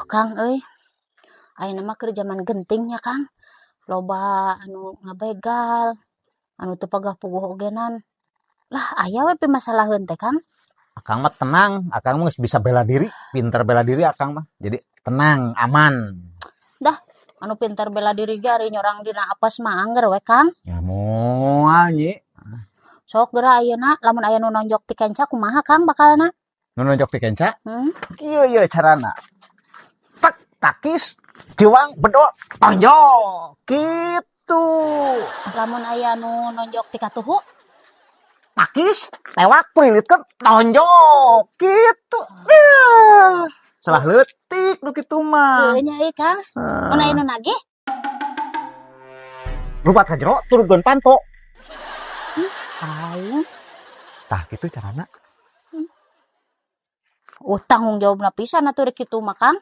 Kang euy, ayeuna mah keur jaman gentingnya Kang. Loba anu ngabegal, anu teu pagah puguh ogenan. Lah aya we pimasalaheun teh Kang. Akang mah tenang, akang mah bisa bela diri, pinter bela diri akang mah. Jadi tenang, aman. Dah, anu pintar bela diri ge ari nyorang dina apes mah angger we Kang. Ya moal nyi. Sok geura ayeuna lamun aya nu nonjok ti kenca kumaha Kang bakalna? Nu nonjok ti kenca? Hmm? Ieu carana. Tak takis, juang bedol, tonjok. Gitu. Lamun aya nu nonjok ti katuhu? Takis, tewak prilitkeun tonjok. Gitu. Salah leutik nu kitu mah. Teu nya euy Kang. Mun aya nu nagih? Lupat ka jero turunkeun panto. Aing Tah kitu carana. tanggung jawabna pisan atuh kitu mah Kang.